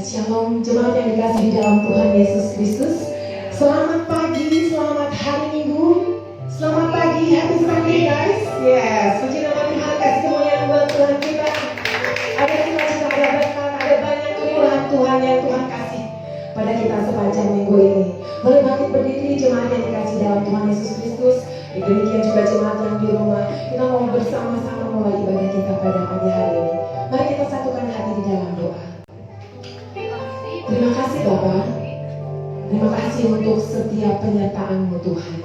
Shalom jemaat yang dikasihi dalam Tuhan Yesus Kristus. Selamat pagi, selamat hari Minggu. Selamat pagi, happy Sunday guys. Yes, puji nama Tuhan, kasih kemuliaan buat Tuhan kita. Ada cita-cita, ada berkat, ada banyak kemurahan Tuhan yang Tuhan kasih pada kita sepanjang minggu ini. Boleh bangkit berdiri jemaat yang dikasihi dalam Tuhan Yesus Kristus. Demikian juga jemaat yang di rumah. Kita mau bersama-sama mulai ibadah kita pada pagi hari ini. Mari kita satukan hati di dalam doa. Terima kasih Bapa. Terima kasih untuk setiap penyertaan-Mu Tuhan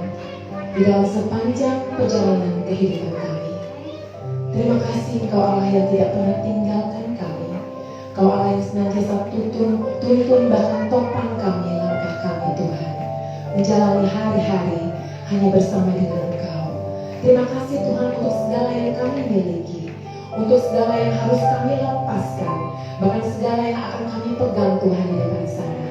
di dalam sepanjang perjalanan kehidupan kami. Terima kasih Engkau Allah yang tidak pernah tinggalkan kami. Engkau Allah yang senantiasa tuntun bahkan topang kami, langkah kami Tuhan, menjalani hari-hari hanya bersama dengan Engkau. Terima kasih Tuhan untuk segala yang kami miliki, untuk segala yang harus kami lepaskan, bahkan segala yang akan kami pegang Tuhan di depan sana.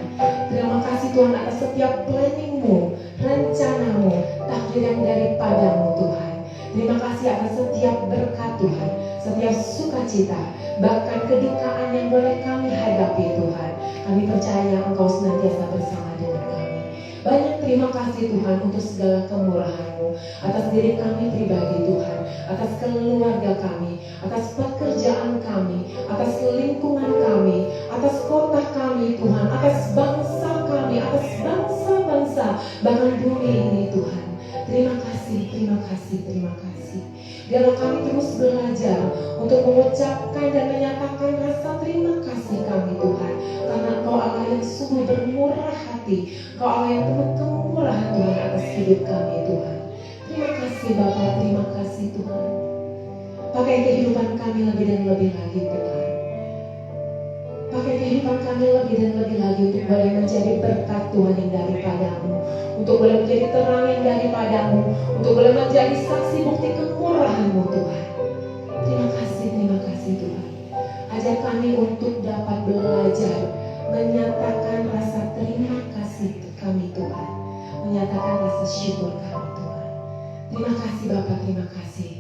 Terima kasih Tuhan atas setiap planning-Mu, rencana-Mu, takdir yang daripada-Mu Tuhan. Terima kasih atas setiap berkat Tuhan, setiap sukacita, bahkan kedukaan yang boleh kami hadapi Tuhan. Kami percaya Engkau senantiasa bersama dengan kami. Banyak terima kasih Tuhan untuk segala kemurahan-Mu atas diri kami pribadi Tuhan, atas keluarga kami, atas pekerjaan kami, atas lingkungan kami, atas kota kami Tuhan, atas bangsa kami, atas bangsa-bangsa, bahkan bumi ini Tuhan. Terima kasih, terima kasih, terima kasih. Biarlah kami terus belajar untuk mengucapkan dan menyatakan rasa terima kasih kami Tuhan, karena Engkau Allah yang sungguh bermurah hati, Engkau Allah yang penuh kemurahan Tuhan atas hidup kami Tuhan. Terima kasih Bapa, terima kasih Tuhan. Pakai kehidupan kami lebih dan lebih lagi Tuhan. Pakai kehidupan kami lebih dan lebih lagi untuk boleh menjadi berkat Tuhan yang daripada-Mu, untuk boleh menjadi terang yang daripada-Mu, untuk boleh menjadi saksi bukti kemurahan-Mu Tuhan. Terima kasih Tuhan. Ajar kami untuk dapat belajar menyatakan rasa terima kasih kami Tuhan, menyatakan rasa syukur kami Tuhan. Terima kasih Bapak, terima kasih.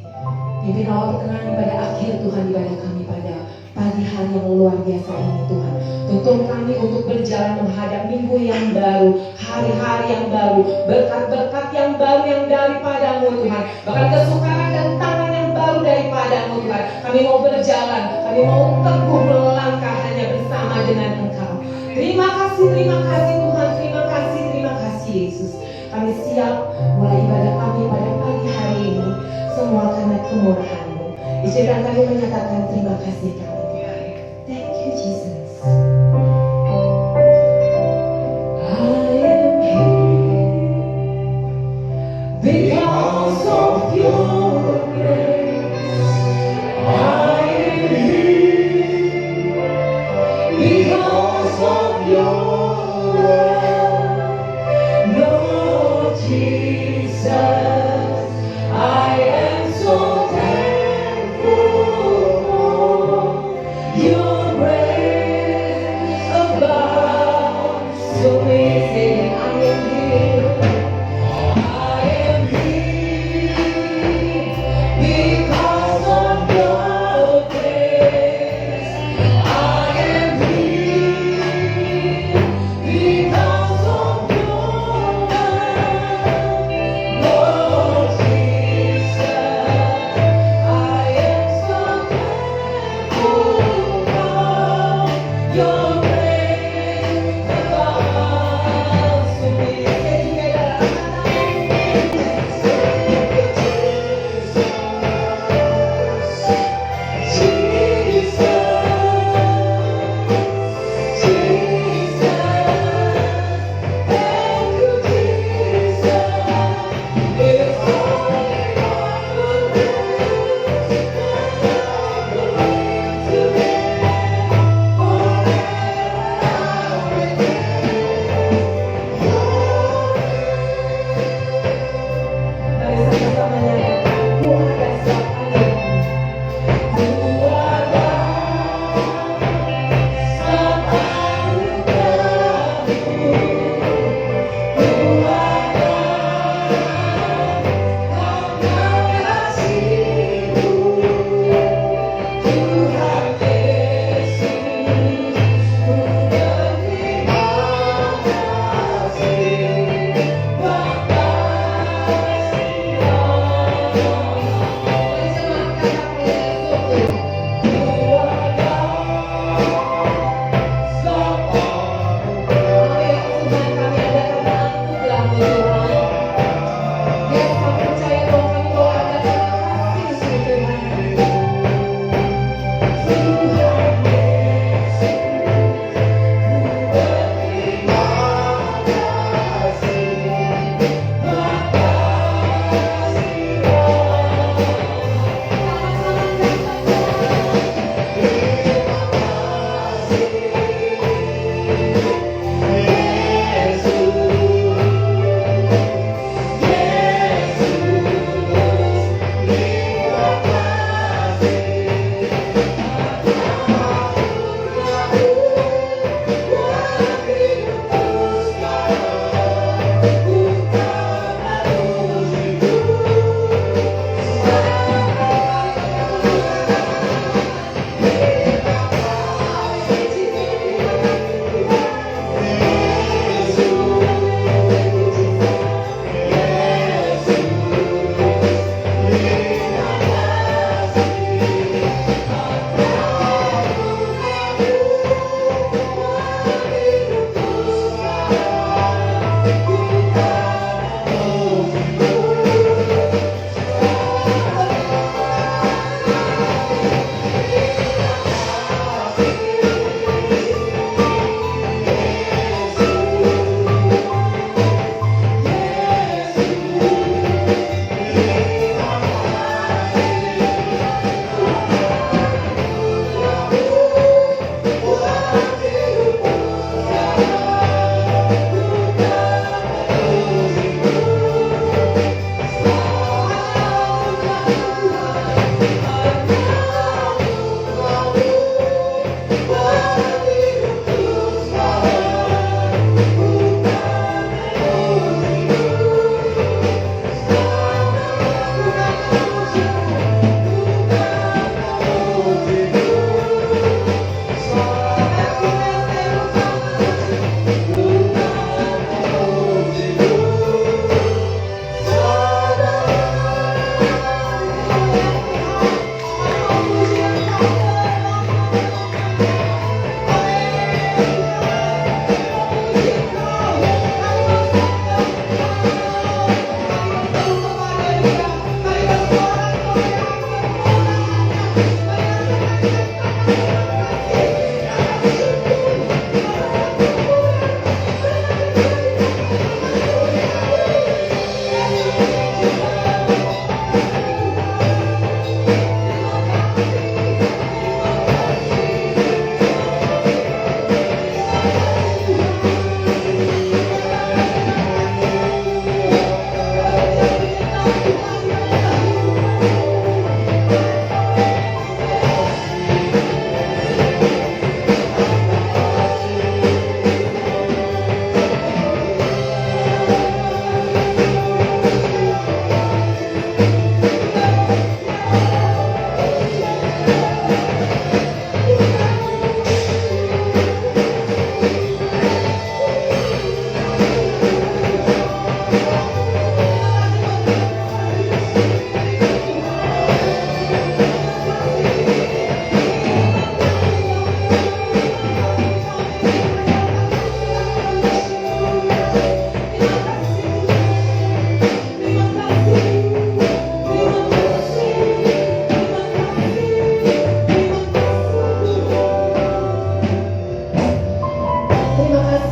Pimpin awal pertengahan pada akhir Tuhan ibadah kami pada pagi hari yang luar biasa ini Tuhan. Tuntun kami untuk berjalan menghadap minggu yang baru, hari-hari yang baru, berkat-berkat yang baru yang daripada-Mu Tuhan, bahkan kesukaran dan tangan yang baru daripada-Mu Tuhan. Kami mau berjalan, kami mau teguh melangkah hanya bersama dengan Engkau. Terima kasih Tuhan, terima kasih Yesus. Kami siap mulai ibadah kami pada pagi hari ini, semua karena kemurahan-Mu. Izinkan kami menyatakan terima kasih kami Tuhan. Thank you Jesus. I am here because of your grace. I am here because of your love. Lord Jesus, I am so thankful for your grace abounds so amazing. I am here because of your grace. I am here because of your love. Lord Jesus, I am so thankful for your grace abounds to me.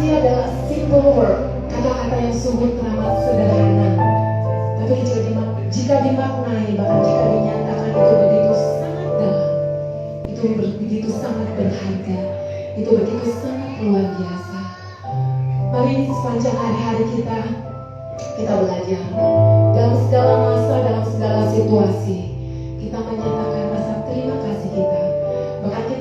kasih adalah simple word, kata-kata yang sungguh teramat sederhana. Tapi jika dimaknai, bahkan jika dinyatakan, itu begitu sangat dalam. Itu begitu sangat berharga. Itu begitu sangat luar biasa. Mari sepanjang hari-hari kita belajar. Dalam segala masa, dalam segala situasi, kita menyatakan rasa terima kasih kita. Bahkan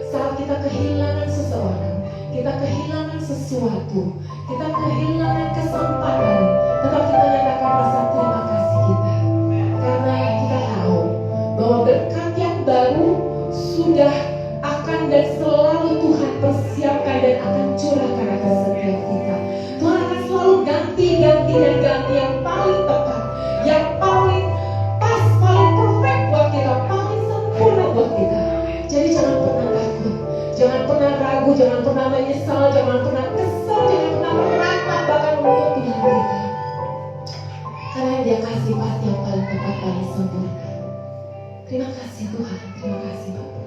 saat kita kehilangan seseorang, kita kehilangan sesuatu, kita kehilangan kesempatan, tetap kita nyatakan rasa terima kasih kita. Karena kita tahu bahwa berkat yang baru sudah akan dan selalu Tuhan persiapkan dan akan curahkan atas setiap kita. Tuhan akan selalu ganti yang paling tepat, yang paling pas, paling perfect buat kita, paling sempurna buat kita. Jadi jangan pernah takut, jangan pernah ragu, jangan pernah menyesal, jangan pernah kesal, jangan pernah merantau bahkan untuk Tuhan kita. Karena yang Dia kasih pasti yang paling tepat, paling sempurna. Terima kasih Tuhan, terima kasih Bapak.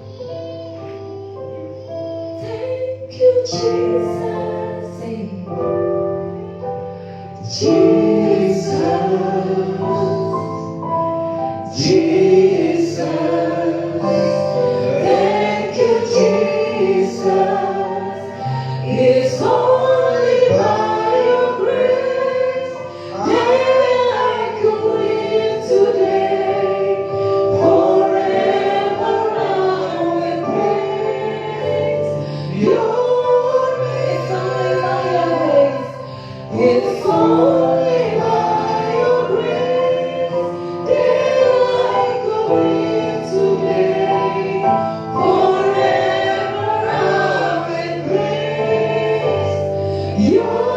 Thank you Jesus, Jesus, thank you Jesus, it's only by your grace that I could live today, forever I will praise your grace, only by your grace, it's only by your grace that I could live today, forever I will praise your grace.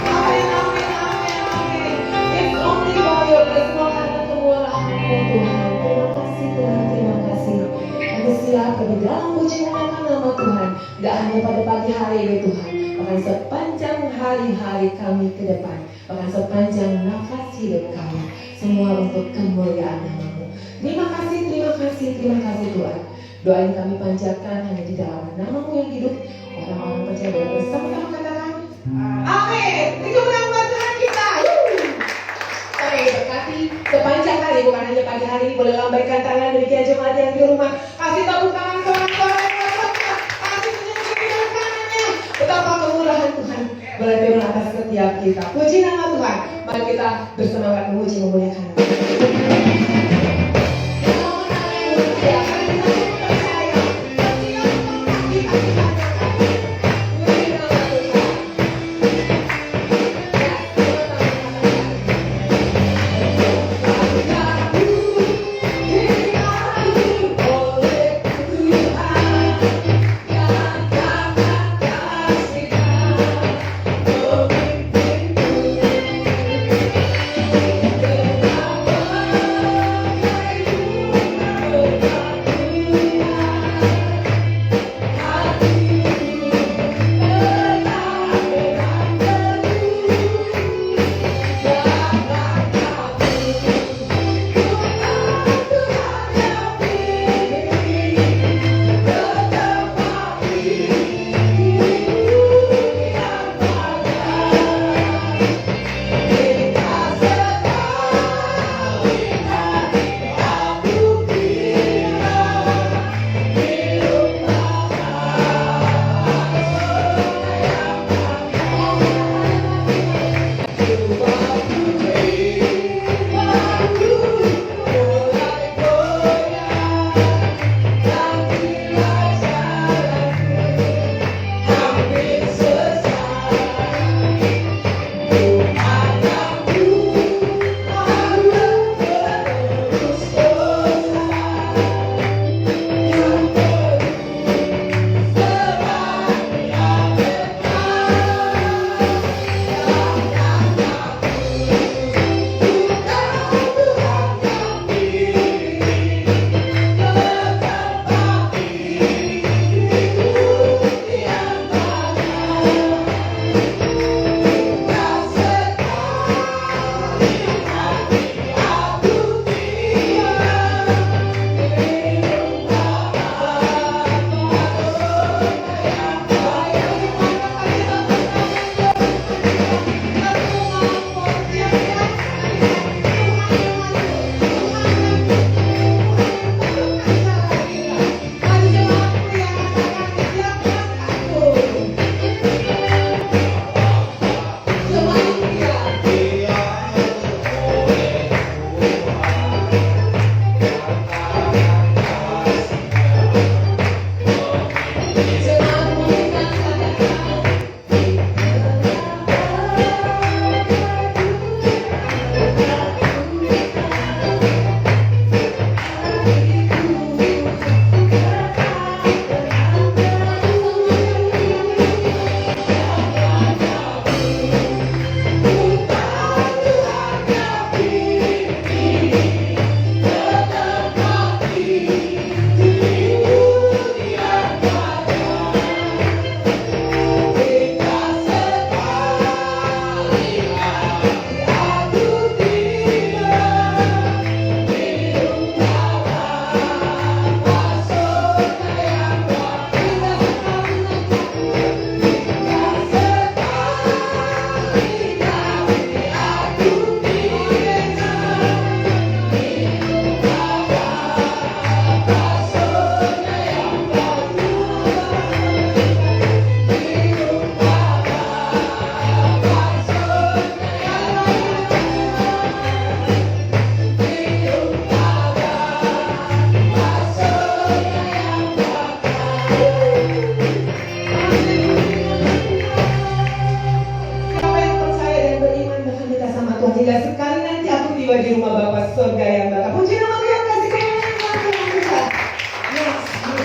Amin, amin, amin, amin. It's only by your grace, semua karena kemurahan-Mu Tuhan. Terima kasih Tuhan, terima kasih. Kami siap di dalam puji memuliakan nama Tuhan. Tidak hanya pada pagi hari ini Tuhan, bahkan sepanjang hari-hari kami ke depan, bahkan sepanjang nafas hidup kami, semua untuk kemuliaan nama-Mu. Terima kasih, terima kasih, terima kasih Tuhan. Doa yang kami panjatkan hanya di dalam nama-Mu yang hidup. Orang-orang percaya bersama-sama katakan amin. Itu nama Tuhan kita. Kami berkati sepanjang hari, bukan hanya pagi hari. Boleh lambaikan tangan demikian jemaat yang di rumah. Kasih tepuk tangan kawan-kawan. Kasih senyum-senyum kanannya. Betapa kemurahan Tuhan boleh turun atas setiap kita. Puji nama Tuhan. Mari kita bersemangat memuji memuliakan nama Tuhan.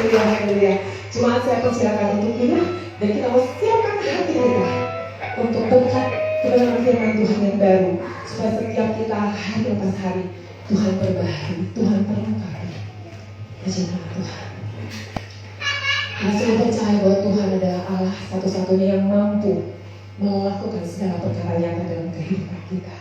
haleluya. Cuma saya persilakan untuk pindah dan kita mau siapkan hati kita untuk berkat kebenaran firman Tuhan yang baru, supaya setiap kita hari lepas hari Tuhan perbaharui, Tuhan perlengkapi. Puji nama Tuhan. Kita sungguh percaya bahwa Tuhan adalah Allah satu-satunya yang mampu melakukan segala perkara nyata dalam kehidupan kita.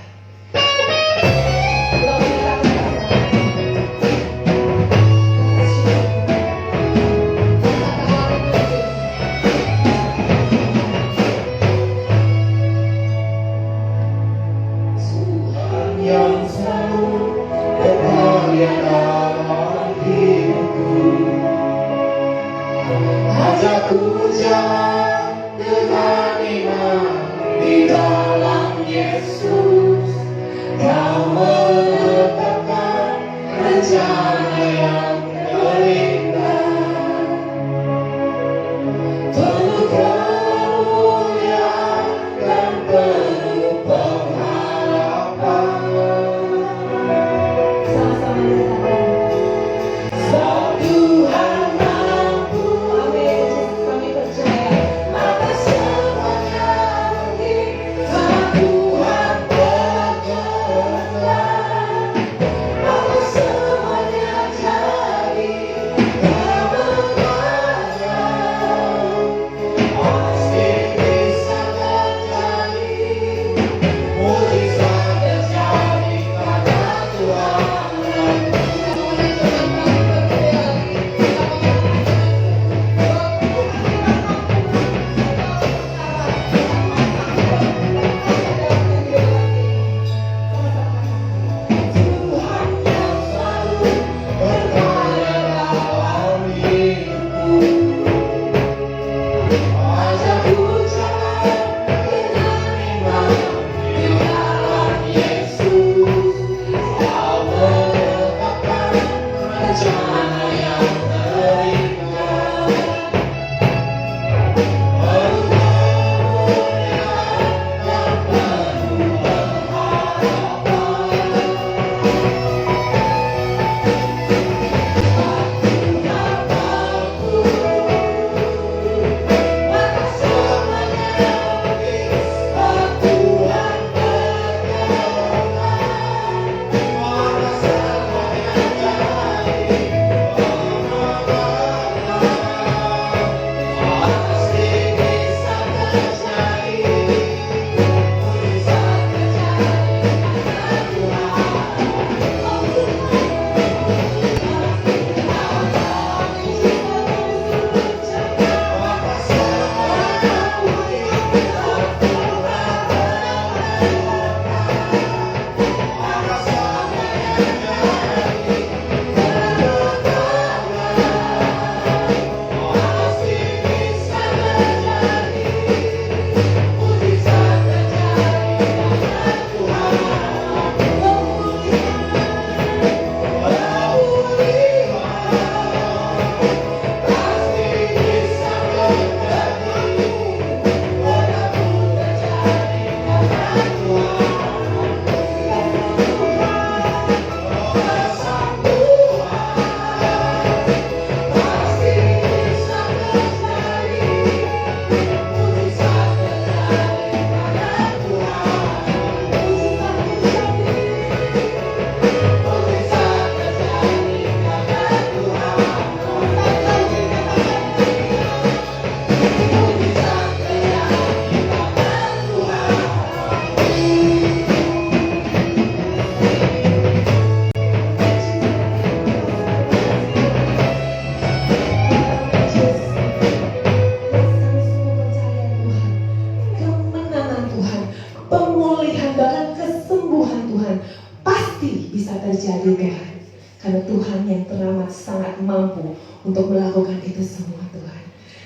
Karena Tuhan yang teramat sangat mampu untuk melakukan itu semua, Tuhan.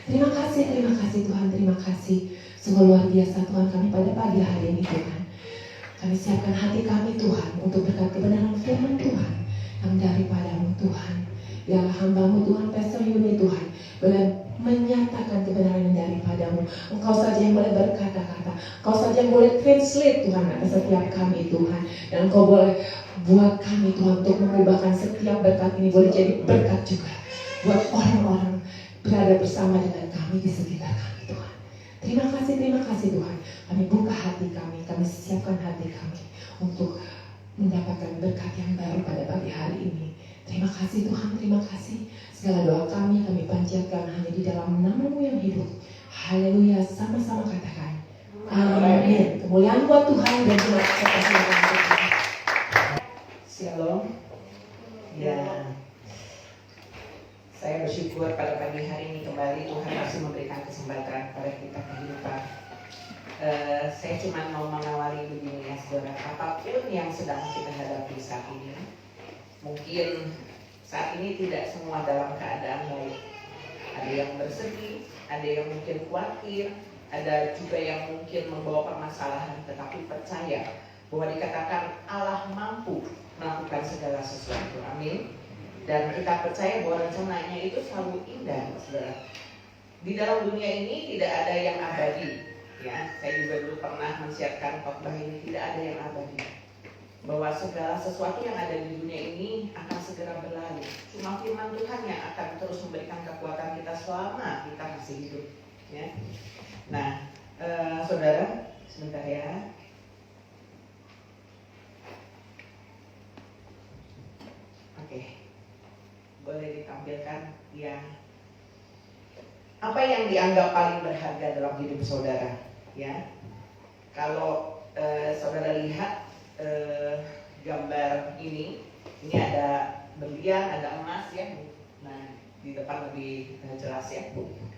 Terima kasih Tuhan, terima kasih. Sungguh luar biasa Tuhan kami pada pagi hari ini, Tuhan. Kami siapkan hati kami, Tuhan, untuk berkat kebenaran firman Tuhan yang daripadamu, Tuhan. Biarlah hamba-Mu Tuhan, Pastor Yuni, Tuhan, boleh menyatakan kebenaran yang daripadamu. Engkau saja yang boleh berkata-kata, Engkau saja yang boleh translate, Tuhan, atas setiap kami, Tuhan. Dan Engkau boleh buat kami, Tuhan, untuk mengubahkan setiap berkat ini boleh jadi berkat juga buat orang-orang berada bersama dengan kami di sekitar kami, Tuhan. Terima kasih Tuhan. Kami buka hati kami siapkan hati kami untuk mendapatkan berkat yang baru pada pagi hari ini. Terima kasih Tuhan, terima kasih. Segala doa kami panjatkan hanya di dalam nama-Mu yang hidup. Haleluya, sama-sama katakan. Amin. Kemuliaan buat Tuhan dan terima kasih. Shalom. Ya, saya bersyukur pada pagi hari ini kembali Tuhan masih memberikan kesempatan pada kita kehidupan. Saya cuma mau mengawali begini ya saudara, apapun yang sedang kita hadapi saat ini, mungkin saat ini tidak semua dalam keadaan baik. Ada yang bersedih, ada yang mungkin khawatir, ada juga yang mungkin membawa permasalahan, tetapi percaya bahwa dikatakan Allah mampu melakukan segala sesuatu. Amin. Dan kita percaya bahwa rencananya itu selalu indah, saudara. Di dalam dunia ini tidak ada yang abadi. Ya, saya juga dulu pernah mensiarkan khotbah ini, tidak ada yang abadi. Bahwa segala sesuatu yang ada di dunia ini akan segera berlalu. Cuma firman Tuhan yang akan terus memberikan kekuatan kita selama kita masih hidup. Ya. Nah, saudara, sebentar ya. Oke, boleh ditampilkan yang apa yang dianggap paling berharga dalam hidup saudara, ya. Kalau saudara lihat gambar ini ada berlian, ada emas ya. Nah, di depan lebih jelas ya.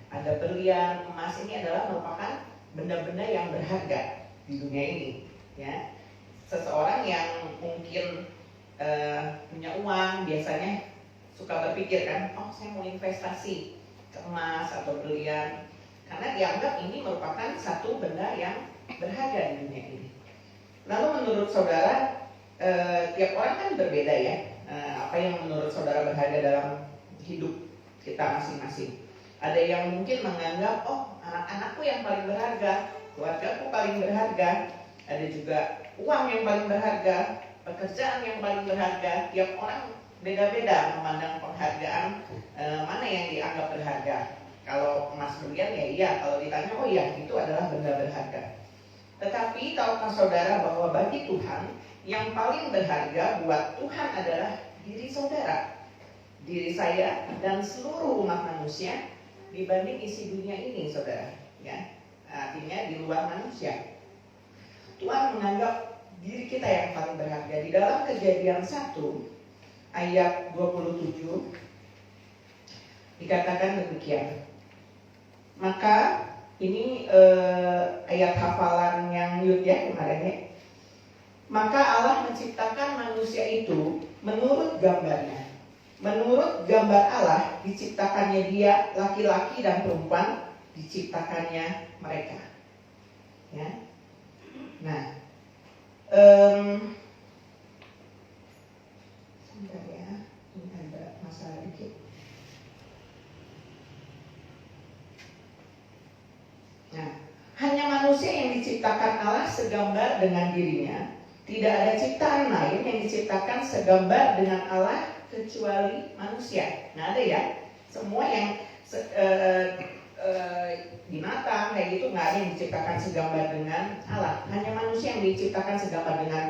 Ada berlian, emas ini adalah merupakan benda-benda yang berharga di dunia ini, ya. Seseorang yang mungkin punya uang biasanya suka berpikir kan, oh saya mau investasi ke emas atau berlian, karena dianggap ini merupakan satu benda yang berharga di dunia ini. Lalu menurut saudara, tiap orang kan berbeda ya. Apa yang menurut saudara berharga dalam hidup kita masing-masing? Ada yang mungkin menganggap, oh anak-anakku yang paling berharga, keluargaku paling berharga. Ada juga uang yang paling berharga, pekerjaan yang paling berharga. Tiap orang beda-beda memandang penghargaan mana yang dianggap berharga. Kalau emas berlian ya iya, kalau ditanya oh iya itu adalah benda berharga. Tetapi tahukah saudara bahwa bagi Tuhan yang paling berharga buat Tuhan adalah diri saudara, diri saya dan seluruh umat manusia dibanding isi dunia ini, saudara. Ya, artinya di luar manusia. Tuhan menganggap diri kita yang paling berharga. Di dalam Kejadian 1 ayat 27 dikatakan demikian. Maka ini ayat hafalan yang Yud ya kemarin ya. Maka Allah menciptakan manusia itu menurut gambarnya. Menurut gambar Allah diciptakannya dia, laki-laki dan perempuan diciptakannya mereka. Ya. Nah, sebentar ya, ini ada masalah dikit. Nah, hanya manusia yang diciptakan Allah segambar dengan dirinya. Tidak ada ciptaan lain yang diciptakan segambar dengan Allah kecuali manusia. Nah ada ya, semua yang binatang kayak gitu nggak ada yang diciptakan segambar dengan Allah. Hanya manusia yang diciptakan segambar dengan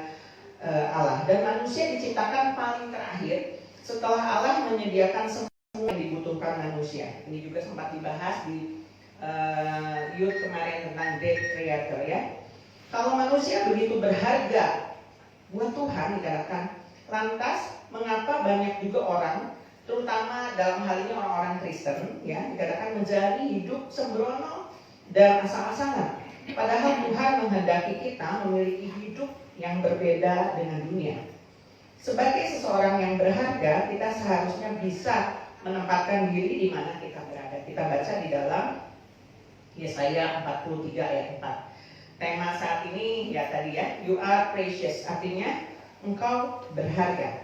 Allah. Dan manusia diciptakan paling terakhir setelah Allah menyediakan semua yang dibutuhkan manusia. Ini juga sempat dibahas di Yud kemarin tentang Death Creator ya. Kalau manusia begitu berharga buat Tuhan dikatakan, lantas mengapa banyak juga orang, terutama dalam hal ini orang-orang Kristen ya, dikatakan menjadi hidup sembrono dan asal-asalan. Padahal Tuhan menghendaki kita memiliki hidup yang berbeda dengan dunia. Sebagai seseorang yang berharga, kita seharusnya bisa menempatkan diri di mana kita berada. Kita baca di dalam Yesaya 43 ayat 4. Tema saat ini ya tadi ya, you are precious, artinya engkau berharga.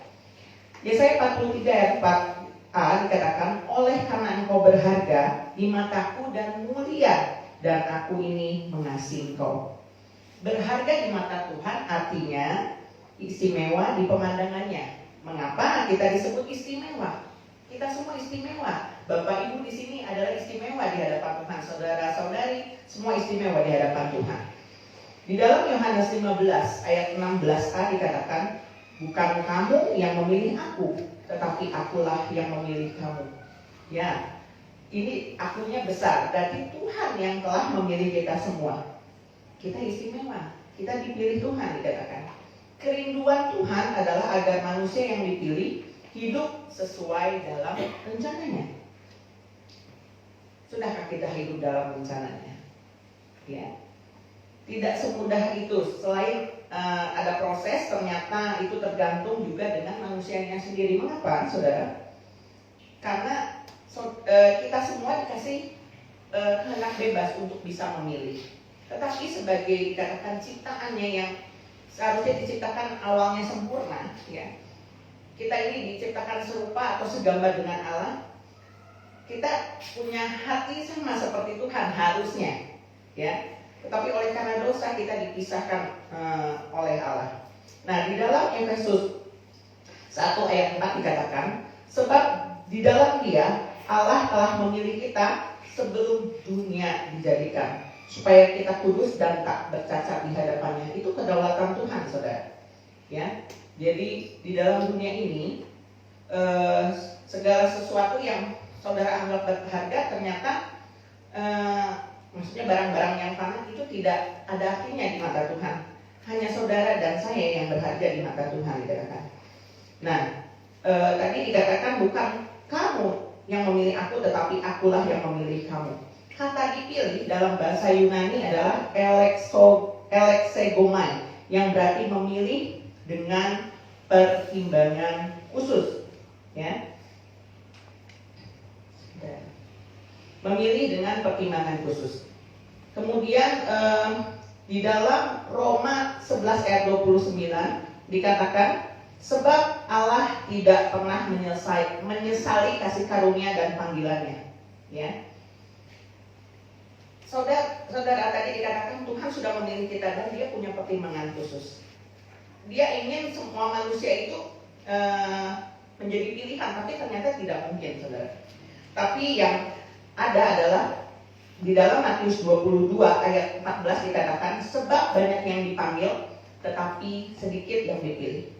Yesaya 43 ayat 4a dikatakan, oleh karena engkau berharga di mataku dan mulia, dan aku ini mengasihi engkau. Berharga di mata Tuhan artinya istimewa di pemandangannya. Mengapa kita disebut istimewa? Kita semua istimewa. Bapak Ibu di sini adalah istimewa di hadapan Tuhan. Saudara-saudari semua istimewa di hadapan Tuhan. Di dalam Yohanes 15 ayat 16a dikatakan, bukan kamu yang memilih aku, tetapi akulah yang memilih kamu. Ya, ini akunya besar. Berarti Tuhan yang telah memilih kita semua. Kita istimewa. Kita dipilih Tuhan dikatakan. Kerinduan Tuhan adalah agar manusia yang dipilih hidup sesuai dalam rencananya. Sudahkah kita hidup dalam rencananya? Ya. Tidak semudah itu. Selain ada proses, ternyata itu tergantung juga dengan manusianya sendiri. Mengapa, saudara? Karena kita semua dikasih kehendak bebas untuk bisa memilih. Tetapi sebagai dikatakan ciptaannya yang seharusnya diciptakan awalnya sempurna, ya. Kita ini diciptakan serupa atau segambar dengan Allah. Kita punya hati sama seperti Tuhan harusnya, ya. Tetapi oleh karena dosa kita dipisahkan oleh Allah. Nah, di dalam Efesus 1 ayat 4 dikatakan, sebab di dalam Dia Allah telah memilih kita sebelum dunia dijadikan, supaya kita kudus dan tak bercacat di hadapannya. Itu kedaulatan Tuhan, saudara. Ya, jadi di dalam dunia ini segala sesuatu yang saudara anggap berharga ternyata maksudnya barang-barang yang fana itu tidak ada artinya di mata Tuhan. Hanya saudara dan saya yang berharga di mata Tuhan, dikatakan. Nah, tadi dikatakan bukan kamu yang memilih aku, tetapi akulah yang memilih kamu. Kata dipilih dalam bahasa Yunani adalah elektsegomai, yang berarti memilih dengan pertimbangan khusus, ya. Memilih dengan pertimbangan khusus. Kemudian di dalam Roma 11 ayat 29 dikatakan, sebab Allah tidak pernah menyesali kasih karunia dan panggilannya, ya. Saudara tadi dikatakan Tuhan sudah memilih kita dan Dia punya pertimbangan khusus. Dia ingin semua manusia itu menjadi pilihan, tapi ternyata tidak mungkin, saudara. Tapi yang ada adalah di dalam Matius 22 ayat 14 dikatakan, sebab banyak yang dipanggil tetapi sedikit yang dipilih.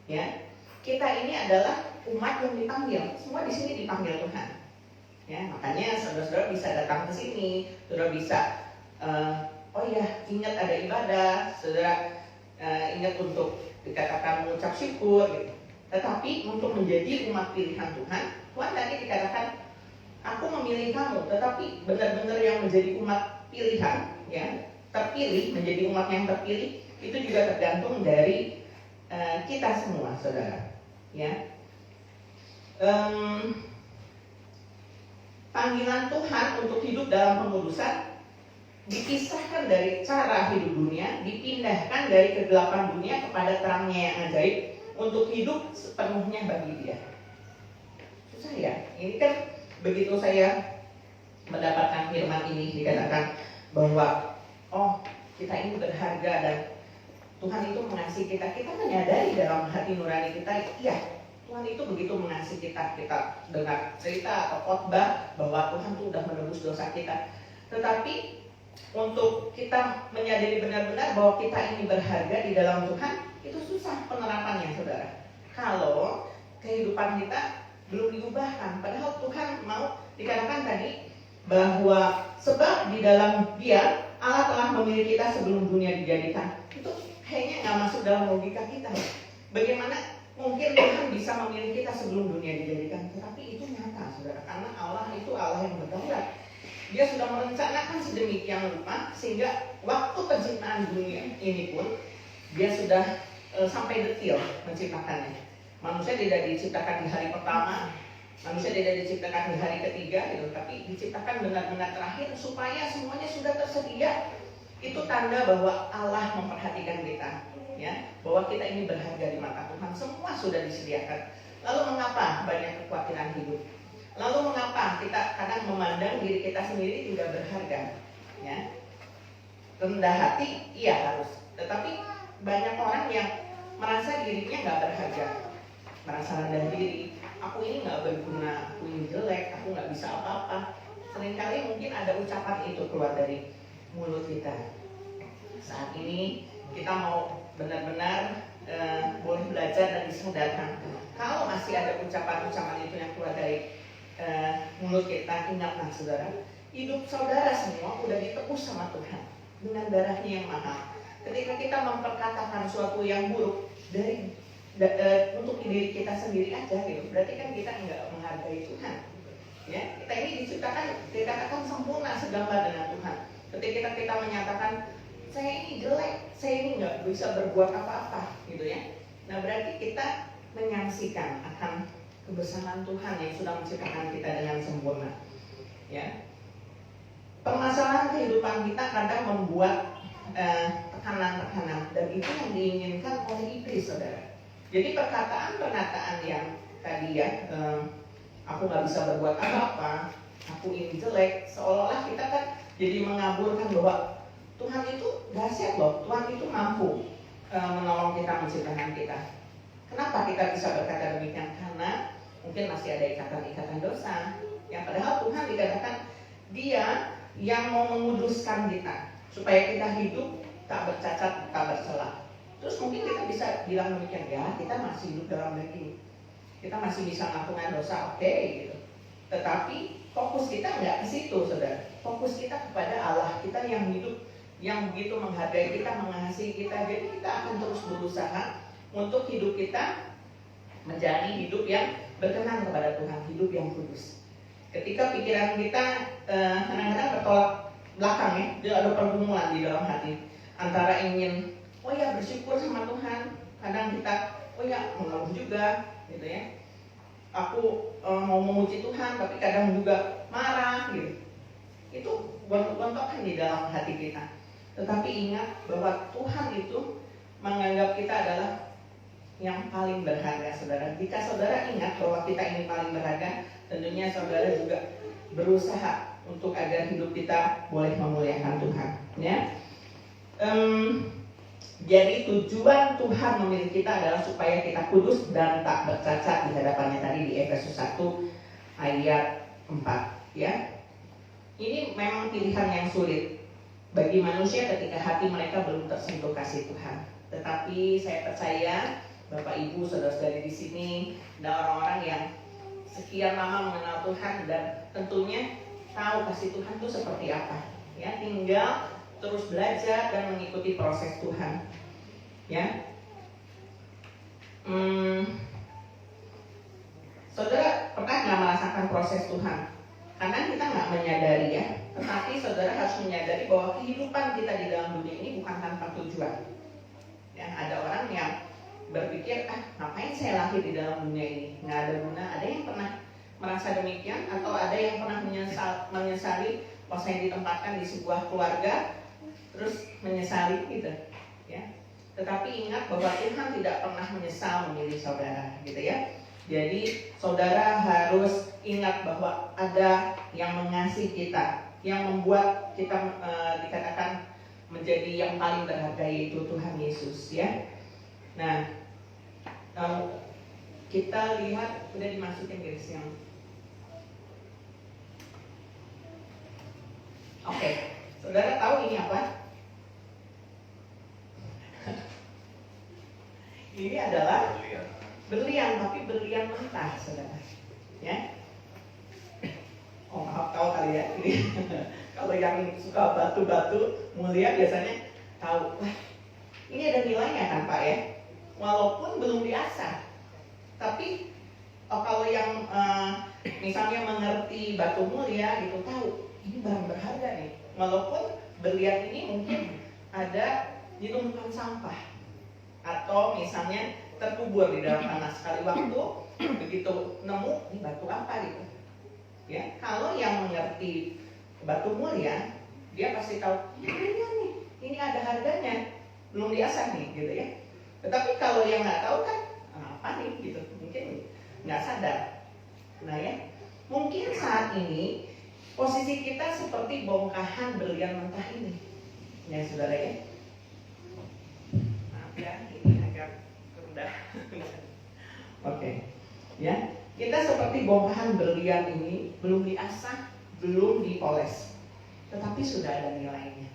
Ya, kita ini adalah umat yang dipanggil. Semua di sini dipanggil Tuhan. Ya, makanya saudara-saudara bisa datang ke sini, saudara bisa oh ya, ingat ada ibadah, saudara ingat untuk dikatakan mengucap syukur gitu. Tetapi untuk menjadi umat pilihan Tuhan, Tuhan tadi dikatakan, aku memilih kamu, tetapi benar-benar yang menjadi umat pilihan, ya, terpilih, menjadi umat yang terpilih, itu juga tergantung dari kita semua, saudara. Ya, panggilan Tuhan untuk hidup dalam pengudusan dipisahkan dari cara hidup dunia, dipindahkan dari kegelapan dunia kepada terangnya yang ajaib untuk hidup sepenuhnya bagi Dia. Susah ya? Ini kan begitu saya mendapatkan firman ini dikatakan bahwa oh, kita ini berharga dan Tuhan itu mengasihi kita. Kita menyadari dalam hati nurani kita, iya, Tuhan itu begitu mengasihi kita. Kita dengar cerita atau khotbah bahwa Tuhan itu sudah menebus dosa kita. Tetapi untuk kita menyadari benar-benar bahwa kita ini berharga di dalam Tuhan, itu susah penerapannya, saudara. Kalau kehidupan kita belum diubahkan, padahal Tuhan mau dikatakan tadi bahwa sebab di dalam Dia Allah telah memilih kita sebelum dunia dijadikan. Itu kayaknya nggak masuk dalam logika kita. Bagaimana mungkin Tuhan bisa memilih kita sebelum dunia dijadikan? Tetapi itu nyata, saudara, karena Allah itu Allah yang berdaulat. Dia sudah merencanakan sedemikian rupa sehingga waktu penciptaan dunia ini pun Dia sudah sampai detil menciptakannya. Manusia tidak diciptakan di hari pertama, manusia tidak diciptakan di hari ketiga, gitu, tapi diciptakan benar-benar terakhir supaya semuanya sudah tersedia. Itu tanda bahwa Allah memperhatikan kita, ya, bahwa kita ini berharga di mata Tuhan. Semua sudah disediakan. Lalu mengapa banyak kekhawatiran hidup? Lalu mengapa kita kadang memandang diri kita sendiri tidak berharga? Ya, rendah hati, iya harus. Tetapi banyak orang yang merasa dirinya nggak berharga, merasa rendah diri, aku ini nggak berguna, aku ini jelek, aku nggak bisa apa-apa. Seringkali mungkin ada ucapan itu keluar dari mulut kita. Saat ini kita mau benar-benar boleh belajar dan disadarkan. Kalau masih ada ucapan-ucapan itu yang keluar dari mulut kita, ingatlah saudara, hidup saudara semua udah ditebus sama Tuhan dengan darahnya yang mahal. Ketika kita memperkatakan suatu yang buruk dari untuk diri kita sendiri aja gitu, berarti kan kita nggak menghargai Tuhan. Ya, kita ini dikatakan sempurna segambar dengan Tuhan. Ketika kita menyatakan saya ini jelek, saya ini nggak bisa berbuat apa-apa, gitu ya. Nah, berarti kita menyaksikan akan kebesaran Tuhan yang sudah menciptakan kita dengan sempurna. Ya, permasalahan kehidupan kita kadang membuat tekanan-tekanan, dan itu yang diinginkan oleh iblis, saudara. Jadi perkataan-perkataan yang tadi ya, aku nggak bisa berbuat apa-apa, aku ini jelek, seolah-olah kita kan jadi mengaburkan bahwa Tuhan itu dahsyat loh, Tuhan itu mampu menolong kita, menciptakan kita. Kenapa kita bisa berkata demikian? Karena mungkin masih ada ikatan-ikatan dosa. Yang padahal Tuhan dikatakan Dia yang mau menguduskan kita supaya kita hidup tak bercacat, tak bercela. Terus mungkin kita bisa bilang demikian, ya kita masih hidup dalam daging, kita masih bisa melakukan dosa, oke, gitu. Tetapi fokus kita nggak ke situ, saudara. Fokus kita kepada Allah kita yang hidup, yang begitu menghargai kita, mengasihi kita. Jadi kita akan terus berusaha untuk hidup kita menjadi hidup yang berkenan kepada Tuhan, hidup yang kudus. Ketika pikiran kita kadang-kadang bertolak belakang ya, dia ada pergumulan di dalam hati antara ingin bersyukur sama Tuhan, kadang kita mengeluh juga, gitu ya. Aku mau memuji Tuhan, tapi kadang juga marah, gitu. Itu gontok-gontokan di dalam hati kita. Tetapi ingat bahwa Tuhan itu menganggap kita adalah yang paling berharga, saudara. Jika saudara ingat bahwa kita ini paling berharga, tentunya saudara juga berusaha untuk agar hidup kita boleh memuliakan Tuhan, ya. Jadi tujuan Tuhan memilih kita adalah supaya kita kudus dan tak bercacat di hadapannya, tadi di Efesus 1 ayat 4, ya. Ini memang pilihan yang sulit bagi manusia ketika hati mereka belum tersentuh kasih Tuhan. Tetapi saya percaya Bapak Ibu, saudara-saudari di sini, ada orang-orang yang sekian lama mengenal Tuhan dan tentunya tahu kasih Tuhan itu seperti apa. Ya, tinggal terus belajar dan mengikuti proses Tuhan. Ya, saudara pernah nggak merasakan proses Tuhan? Karena kita nggak menyadari ya. Tetapi saudara harus menyadari bahwa kehidupan kita di dalam dunia ini bukan tanpa tujuan. Ya, ada orang yang berpikir, ngapain saya lahir di dalam dunia ini? Nggak ada guna. Ada yang pernah merasa demikian, atau ada yang pernah menyesali bahwa saya ditempatkan di sebuah keluarga terus menyesali gitu, ya. Tetapi ingat bahwa Tuhan tidak pernah menyesal memilih saudara, gitu ya. Jadi saudara harus ingat bahwa ada yang mengasihi kita, yang membuat kita dikatakan menjadi yang paling berharga, yaitu Tuhan Yesus, ya. Nah, kita lihat, udah dimasukin guys yang oke. Saudara tahu ini apa? Ini adalah berlian, tapi berlian mentah, saudara. Ya. Oh, maaf, tahu kali ya ini. Kalau yang suka batu-batu mulia biasanya tahu. Wah, ini ada nilainya kan Pak ya? Walaupun belum diasah. Tapi kalau yang misalnya mengerti batu mulia gitu, tahu ini barang berharga nih. Walaupun berlian ini mungkin ada di tumpukan sampah, atau misalnya terkubur di dalam tanah, sekali waktu begitu nemu ini batu apa gitu. Ya, kalau yang mengerti batu mulia, dia pasti tahu ini nih, ini ada harganya, belum diasah nih, gitu ya. Tetapi kalau yang nggak tahu kan apa nih gitu, mungkin nggak sadar. Nah ya, mungkin saat ini posisi kita seperti bongkahan berlian mentah ini, ya saudara ya. Maaf ya, ini agak rendah. Oke, ya. Kita seperti bongkahan berlian ini, belum diasah, belum dipoles, tetapi sudah ada nilainya.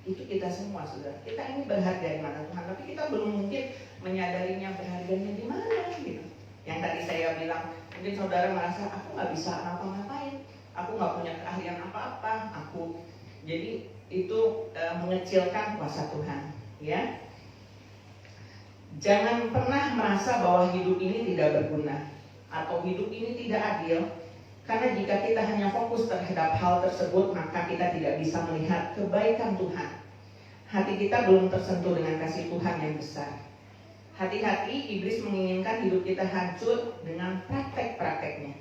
Itu kita semua, saudara. Kita ini berharga di mata Tuhan, tapi kita belum mungkin menyadarinya berharganya di mana gitu. Yang tadi saya bilang, mungkin saudara merasa aku nggak bisa ngapa-ngapain, aku nggak punya keahlian apa-apa, jadi itu mengecilkan kuasa Tuhan, ya. Jangan pernah merasa bahwa hidup ini tidak berguna atau hidup ini tidak adil, karena jika kita hanya fokus terhadap hal tersebut, maka kita tidak bisa melihat kebaikan Tuhan. Hati kita belum tersentuh dengan kasih Tuhan yang besar. Hati-hati, iblis menginginkan hidup kita hancur dengan praktek-prakteknya.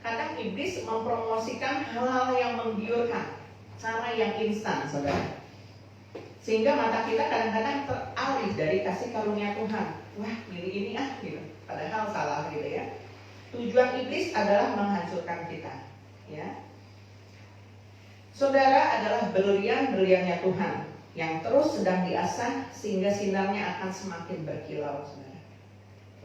Kadang iblis mempromosikan hal-hal yang menggiurkan, cara yang instan, saudara. Sehingga mata kita kadang-kadang teralih dari kasih karunia Tuhan. Wah, ini gitu. Padahal salah gitu ya. Tujuan iblis adalah menghancurkan kita, ya. Saudara adalah berlian-berliannya Tuhan yang terus sedang diasah sehingga sinarnya akan semakin berkilau, saudara.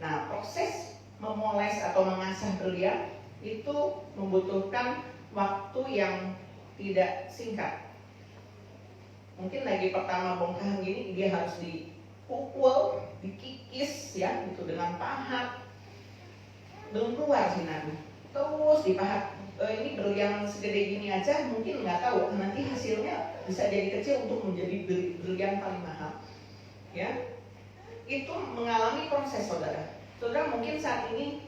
Nah, proses memoles atau mengasah berlian itu membutuhkan waktu yang tidak singkat. Mungkin lagi pertama bongkahan gini, dia harus dipukul, dikikis ya, itu dengan pahat. Belum keluar sinarnya, terus dipahat. Ini berlian segede gini aja, mungkin nggak tahu nanti hasilnya bisa jadi kecil untuk menjadi berlian paling mahal. Ya, itu mengalami proses, saudara. Saudara mungkin saat ini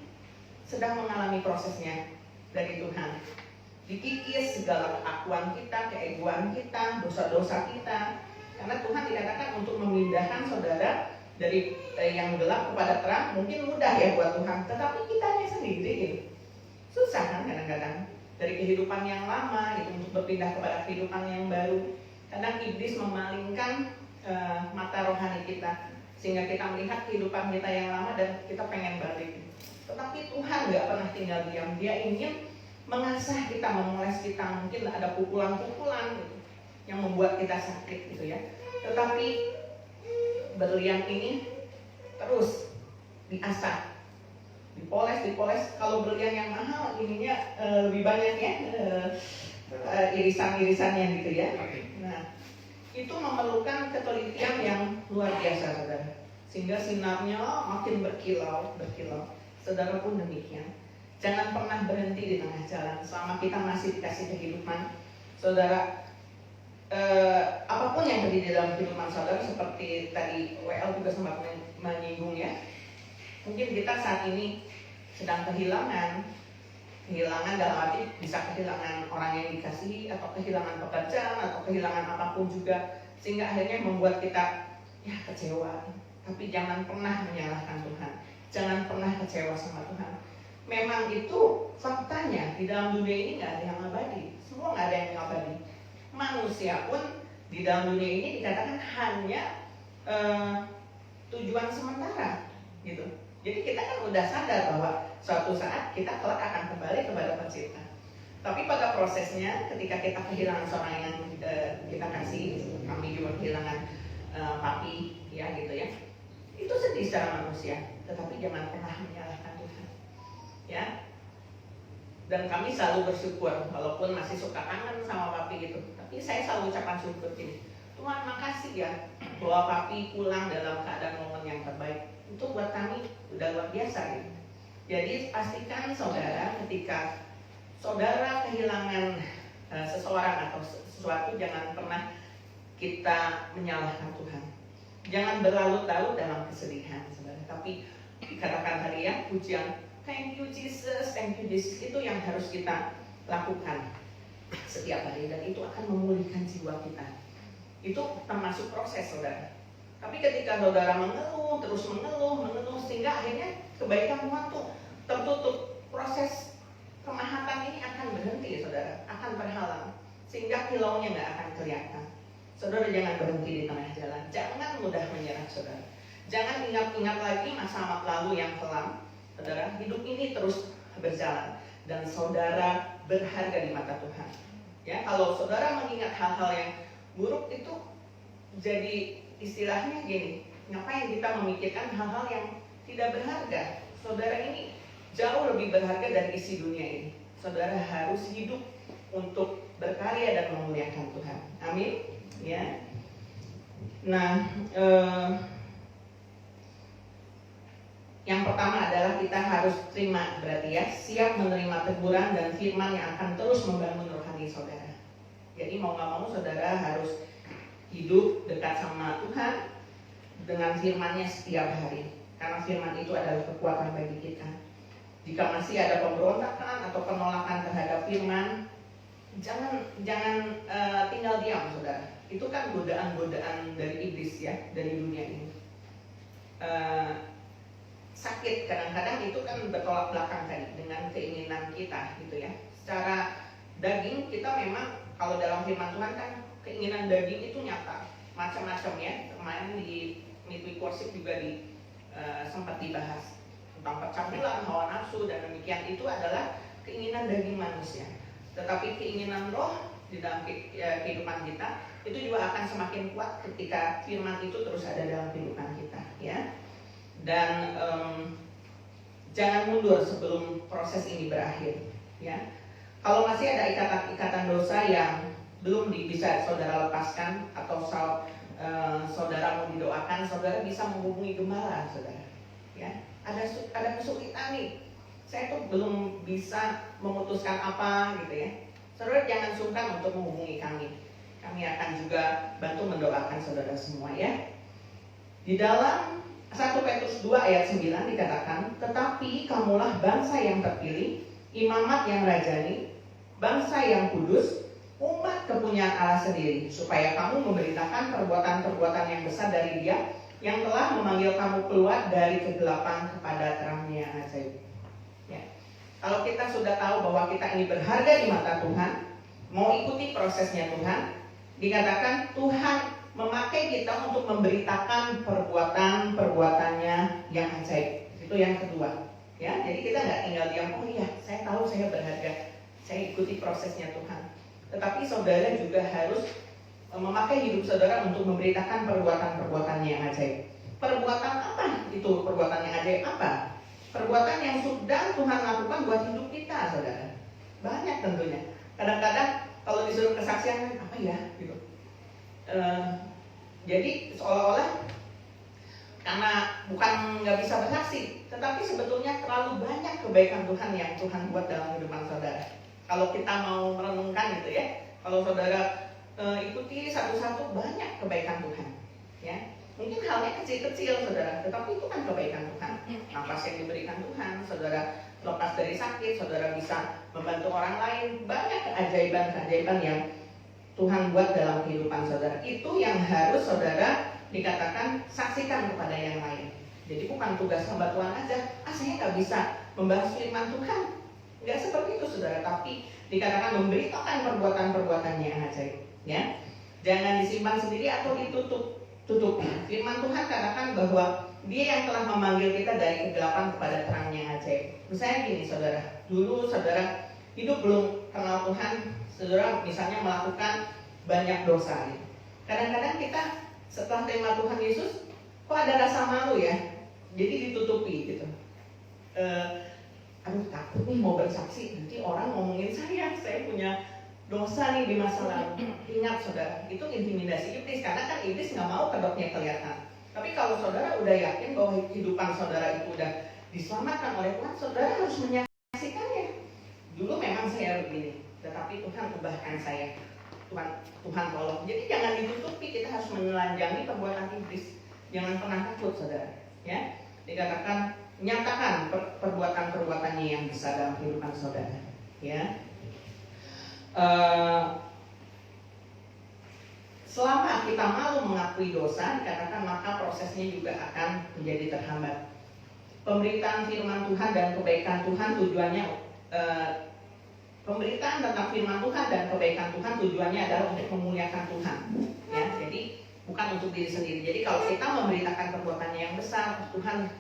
sedang mengalami prosesnya dari Tuhan. Dikikis segala keakuan kita, keegoan kita, dosa-dosa kita. Karena Tuhan dikatakan untuk memindahkan saudara dari yang gelap kepada terang. Mungkin mudah ya buat Tuhan, tetapi kitanya sendiri gitu. Susah kan kadang-kadang dari kehidupan yang lama gitu untuk berpindah kepada kehidupan yang baru. Kadang iblis memalingkan mata rohani kita sehingga kita melihat kehidupan kita yang lama dan kita pengen balik. Tetapi Tuhan gak pernah tinggal diam. Dia ingin mengasah kita, memoles kita. Mungkin ada pukulan-pukulan gitu, yang membuat kita sakit gitu ya. Tetapi berlian ini terus diasah, dipoles. Kalau berlian yang mahal ininya lebih banyak ya, irisan-irisannya gitu ya. Nah, itu memerlukan ketelitian yang luar biasa, saudara. Sehingga sinarnya makin berkilau. Saudara pun demikian. Jangan pernah berhenti di tengah jalan selama kita masih dikasih kehidupan, saudara. Apapun yang terjadi dalam kehidupan saudara, seperti tadi WL juga sempat menyinggung ya. Mungkin kita saat ini sedang kehilangan dalam arti bisa kehilangan orang yang dikasihi, atau kehilangan pekerjaan, atau kehilangan apapun juga, sehingga akhirnya membuat kita ya kecewa. Tapi jangan pernah menyalahkan Tuhan, jangan pernah kecewa sama Tuhan. Memang itu faktanya, di dalam dunia ini nggak ada yang abadi, semua nggak ada yang abadi. Manusia pun di dalam dunia ini dikatakan hanya tujuan sementara gitu. Jadi kita kan udah sadar bahwa suatu saat kita kelak akan kembali kepada Pencipta. Tapi pada prosesnya ketika kita kehilangan seorang yang kita kasih, kami juga kehilangan papi ya gitu ya. Itu sedih secara manusia, tetapi jangan pernah menyalahkan Tuhan. Ya. Dan kami selalu bersyukur walaupun masih suka kangen sama papi gitu. Tapi saya selalu ucapkan syukur gini. Tuhan makasih ya bahwa papi pulang dalam keadaan momen yang terbaik. Itu buat kami udah luar biasa gitu. Jadi pastikan saudara, ketika saudara kehilangan seseorang atau sesuatu, jangan pernah kita menyalahkan Tuhan. Jangan berlarut-larut dalam kesedihan, saudara. Tapi dikatakan tadi ya, pujian thank you Jesus, itu yang harus kita lakukan setiap hari, dan itu akan memulihkan jiwa kita. Itu termasuk proses, saudara. Tapi ketika saudara mengeluh, terus mengeluh, sehingga akhirnya kebaikan Tuhan tuh tertutup, proses kemahatan ini akan berhenti, saudara, akan berhalang, sehingga kilaunya nggak akan kelihatan. Saudara jangan berhenti di tengah jalan, jangan mudah menyerah, saudara. Jangan ingat-ingat lagi masa lalu yang kelam, saudara. Hidup ini terus berjalan, dan saudara berharga di mata Tuhan. Ya, kalau saudara mengingat hal-hal yang buruk itu jadi istilahnya gini, ngapain kita memikirkan hal-hal yang tidak berharga? Saudara ini jauh lebih berharga dari isi dunia ini. Saudara harus hidup untuk berkarya dan memuliakan Tuhan. Amin. Ya. Nah, yang pertama adalah kita harus terima, berarti ya, siap menerima teguran dan firman yang akan terus membangun rohani saudara. Jadi mau gak mau saudara harus hidup dekat sama Tuhan dengan firman-Nya setiap hari. Karena firman itu adalah kekuatan bagi kita. Jika masih ada pemberontakan atau penolakan terhadap firman, jangan tinggal diam, saudara. Itu kan godaan-godaan dari iblis ya, dari dunia ini. Sakit kadang-kadang itu kan bertolak belakang tadi dengan keinginan kita, gitu ya. Secara daging kita memang kalau dalam firman Tuhan kan keinginan daging itu nyata, macam-macam ya. Kemarin di Midweek Worship juga sempat dibahas tentang percabulan, hawa nafsu, dan demikian itu adalah keinginan daging manusia. Tetapi keinginan roh di dalam kehidupan kita itu juga akan semakin kuat ketika firman itu terus ada dalam kehidupan kita, ya. Dan jangan mundur sebelum proses ini berakhir, ya. Kalau masih ada ikatan-ikatan dosa yang belum bisa saudara lepaskan atau saudara mau didoakan, saudara bisa menghubungi gembala, saudara. Ya, ada kesulitan nih. Saya tuh belum bisa memutuskan apa, gitu ya. Saudara jangan sungkan untuk menghubungi kami. Kami akan juga bantu mendoakan saudara semua, ya. Di dalam 1 Petrus 2 ayat 9 dikatakan, tetapi kamulah bangsa yang terpilih, imamat yang rajani, bangsa yang kudus, umat kepunyaan Allah sendiri, supaya kamu memberitakan perbuatan-perbuatan yang besar dari Dia yang telah memanggil kamu keluar dari kegelapan kepada terangnya yang ajaib. Ya. Kalau kita sudah tahu bahwa kita ini berharga di mata Tuhan, mau ikuti prosesnya Tuhan, dikatakan Tuhan memakai kita untuk memberitakan perbuatan-perbuatannya yang ajaib. Itu yang kedua. Ya, jadi kita nggak tinggal diam, oh iya, saya tahu saya berharga, saya ikuti prosesnya Tuhan. Tetapi saudara juga harus memakai hidup saudara untuk memberitakan perbuatan-perbuatannya yang ajaib. Perbuatan apa itu? Perbuatan yang ajaib apa? Perbuatan yang sudah Tuhan lakukan buat hidup kita, saudara. Banyak tentunya. Kadang-kadang kalau disuruh kesaksian, apa ya? Gitu. Jadi seolah-olah karena bukan nggak bisa bersaksi, tetapi sebetulnya terlalu banyak kebaikan Tuhan yang Tuhan buat dalam kehidupan saudara. Kalau kita mau merenungkan gitu ya, kalau saudara ikuti satu-satu banyak kebaikan Tuhan, ya. Mungkin halnya kecil-kecil saudara, tetapi itu kan kebaikan Tuhan. Napas yang diberikan Tuhan, saudara lepas dari sakit, saudara bisa membantu orang lain, banyak keajaiban-keajaiban yang Tuhan buat dalam kehidupan saudara. Itu yang harus saudara dikatakan saksikan kepada yang lain. Jadi bukan tugas hamba Tuhan aja, saya nggak bisa membahas firman Tuhan. Nggak seperti itu saudara, tapi dikatakan memberitakan perbuatan-perbuatannya yang ajaib, ya. Jangan disimpan sendiri atau ditutupi. Firman Tuhan katakan bahwa Dia yang telah memanggil kita dari kegelapan kepada terang yang ajaib. Misalnya gini saudara, dulu saudara hidup belum kenal Tuhan, saudara misalnya melakukan banyak dosa. Ya. Kadang-kadang kita setelah terima Tuhan Yesus, kok ada rasa malu ya, jadi ditutupi gitu. Aduh takut nih mau bersaksi, nanti orang ngomongin saya punya dosa nih di masa lalu. Ingat saudara, itu intimidasi iblis, karena kan iblis nggak mau kedoknya kelihatan. Tapi kalau saudara udah yakin bahwa kehidupan saudara itu udah diselamatkan oleh Tuhan, saudara harus menyaksikannya. Dulu memang saya begini, tetapi Tuhan ubahkan saya. Tuhan tolong. Jadi jangan ditutupi, kita harus menelanjangi perbuatan iblis. Jangan pernah takut saudara. Ya, dikatakan nyatakan perbuatan-perbuatannya yang besar dalam kehidupan saudara, ya. Selama kita malu mengakui dosa, dikatakan maka prosesnya juga akan menjadi terhambat. Pemberitaan firman Tuhan dan kebaikan Tuhan tujuannya pemberitaan tentang firman Tuhan dan kebaikan Tuhan tujuannya adalah untuk memuliakan Tuhan, ya. Jadi bukan untuk diri sendiri. Jadi kalau kita memberitakan perbuatannya yang besar, Tuhan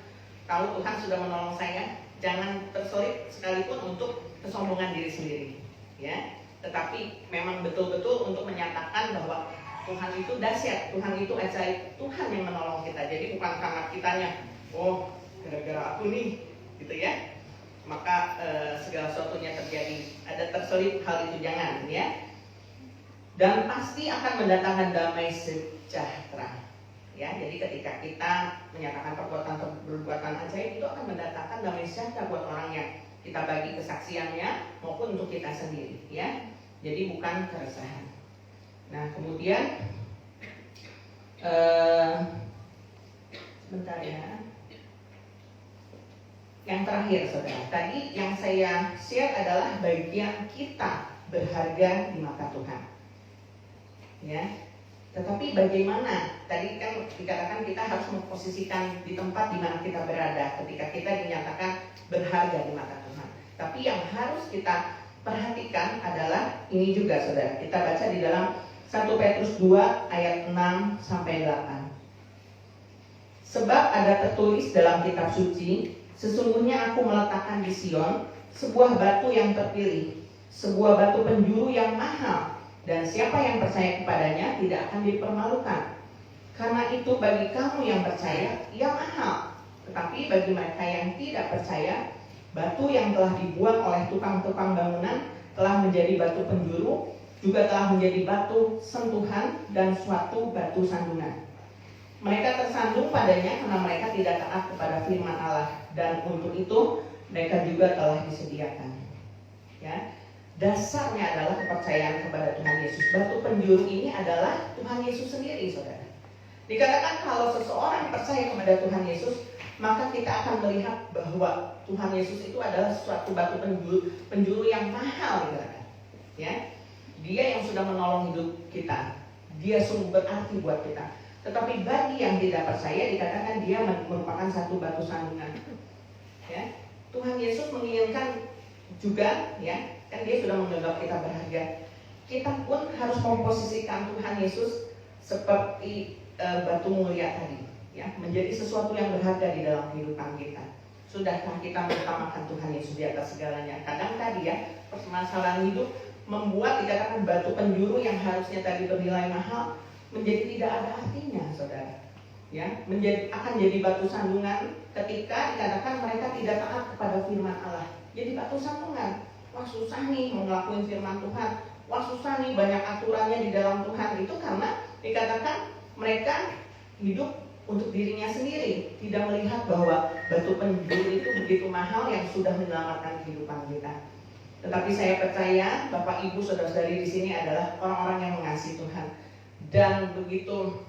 tahu Tuhan sudah menolong saya, jangan terselip sekalipun untuk kesombongan diri sendiri, ya. Tetapi memang betul-betul untuk menyatakan bahwa Tuhan itu dahsyat, Tuhan itu ajaib, Tuhan yang menolong kita. Jadi bukan karena kitanya, oh gara-gara aku nih, gitu ya. maka segala sesuatunya terjadi. Ada terselip hal itu, jangan ya. Dan pasti akan mendatangkan damai sejahtera. Ya, jadi ketika kita menyatakan perbuatan ajaib itu akan mendatangkan damai sejahtera buat orang yang kita bagi kesaksiannya maupun untuk kita sendiri, ya. Jadi bukan keresahan. Nah, kemudian sebentar ya. Yang terakhir, saudara, tadi yang saya share adalah bagian kita berharga di mata Tuhan. Ya, tetapi bagaimana? Tadi kan dikatakan kita harus memposisikan di tempat di mana kita berada ketika kita dinyatakan berharga di mata Tuhan. Tapi yang harus kita perhatikan adalah ini juga, saudara. Kita baca di dalam 1 Petrus 2 ayat 6 sampai 8. Sebab ada tertulis dalam kitab suci, sesungguhnya aku meletakkan di Sion sebuah batu yang terpilih, sebuah batu penjuru yang mahal, dan siapa yang percaya kepadanya tidak akan dipermalukan. Karena itu bagi kamu yang percaya, ia mahal. Tetapi bagi mereka yang tidak percaya, batu yang telah dibuang oleh tukang-tukang bangunan telah menjadi batu penjuru, juga telah menjadi batu sentuhan dan suatu batu sandungan. Mereka tersandung padanya karena mereka tidak taat kepada firman Allah, dan untuk itu mereka juga telah disediakan. Ya, dasarnya adalah kepercayaan kepada Tuhan Yesus. Batu penjuru ini adalah Tuhan Yesus sendiri, saudara. Dikatakan kalau seseorang percaya kepada Tuhan Yesus, maka kita akan melihat bahwa Tuhan Yesus itu adalah suatu batu penjuru yang mahal, dikatakan. Ya, Dia yang sudah menolong hidup kita. Dia sungguh berarti buat kita. Tetapi bagi yang tidak percaya, dikatakan dia merupakan satu batu sandungan. Ya, Tuhan Yesus menginginkan juga, ya, kan dia sudah menganggap kita berharga. Kita pun harus memposisikan Tuhan Yesus seperti batu mulia tadi, ya, menjadi sesuatu yang berharga di dalam kehidupan kita. Sudahkah kita mengutamakan Tuhan Yesus di atas segalanya? Kadang tadi ya, permasalahan hidup membuat dikatakan batu penjuru yang harusnya tadi bernilai mahal menjadi tidak ada artinya, saudara. Ya, akan jadi batu sandungan ketika dikatakan mereka tidak taat kepada firman Allah. Jadi batu sandungan. Wah, susah nih mau ngelakuin firman Tuhan. Wah, susah nih banyak aturannya di dalam Tuhan. Itu karena dikatakan mereka hidup untuk dirinya sendiri, tidak melihat bahwa batu penjuru itu begitu mahal yang sudah menyelamatkan kehidupan kita. Tetapi saya percaya Bapak Ibu saudara-saudari di sini adalah orang-orang yang mengasihi Tuhan dan begitu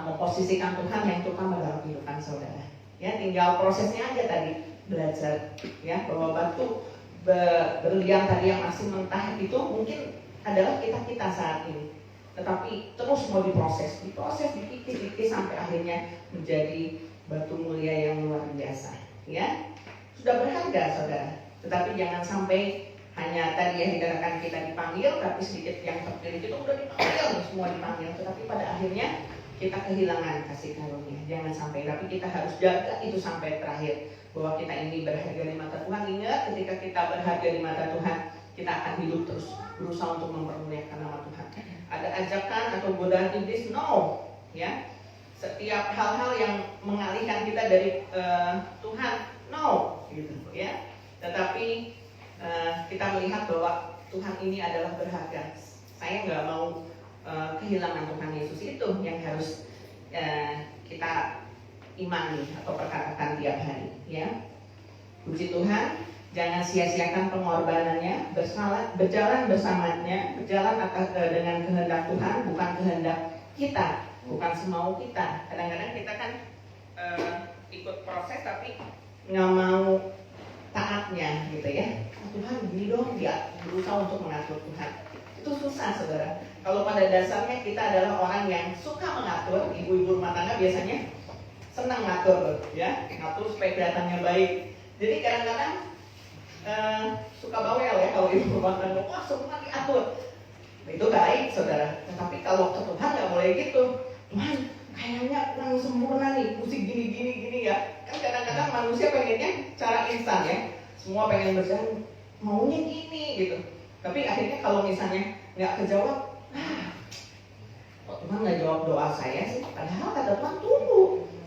memposisikan Tuhan yang terutama dalam kehidupan saudara. Ya, tinggal prosesnya aja tadi belajar, ya, bahwa batu berlian tadi yang masih mentah itu mungkin adalah kita saat ini. Tetapi terus mau diproses, dikikis sampai akhirnya menjadi batu mulia yang luar biasa. Ya, sudah berharga, saudara. Tetapi jangan sampai hanya tadi yang dikatakan kita dipanggil, tapi sedikit yang terpilih itu udah dipanggil, semua dipanggil. Tetapi pada akhirnya kita kehilangan kasih karunia. Jangan sampai, tapi kita harus jaga itu sampai terakhir. Bahwa kita ini berharga di mata Tuhan. Ingat, ketika kita berharga di mata Tuhan, kita akan hidup terus berusaha untuk mempermuliakan nama Tuhan. Ada ajakan atau godaan iblis? No, ya. Setiap hal-hal yang mengalihkan kita dari Tuhan, no, gitu, ya. Tetapi kita melihat bahwa Tuhan ini adalah berharga. Saya nggak mau kehilangan Tuhan Yesus itu yang harus kita imani atau perkatakan tiap hari, ya. Puji Tuhan. Jangan sia-siakan pengorbanannya, berjalan bersamanya, berjalan dengan kehendak Tuhan, bukan kehendak kita, bukan semau kita. Kadang-kadang kita kan ikut proses tapi nggak mau taatnya, gitu ya. Tuhan begini dong, dia berusaha untuk mengatur Tuhan. Itu susah, saudara. Kalau pada dasarnya kita adalah orang yang suka mengatur, ibu-ibu rumah tangga biasanya senang ngatur, ya, ngatur supaya kelihatannya baik. Jadi kadang-kadang suka bawel ya kalau ibu rumah tangga, wah semua diatur. Itu baik, saudara. Tetapi kalau ke Tuhan nggak boleh gitu. Tuhan kayaknya kurang sempurna nih, mesti gini ya. Kan kadang-kadang manusia pengennya cara instan ya. Semua pengen berjalan maunya gini gitu. Tapi akhirnya kalau misalnya nggak kejawab, kok Tuhan nggak jawab doa saya sih? Padahal kata Tuhan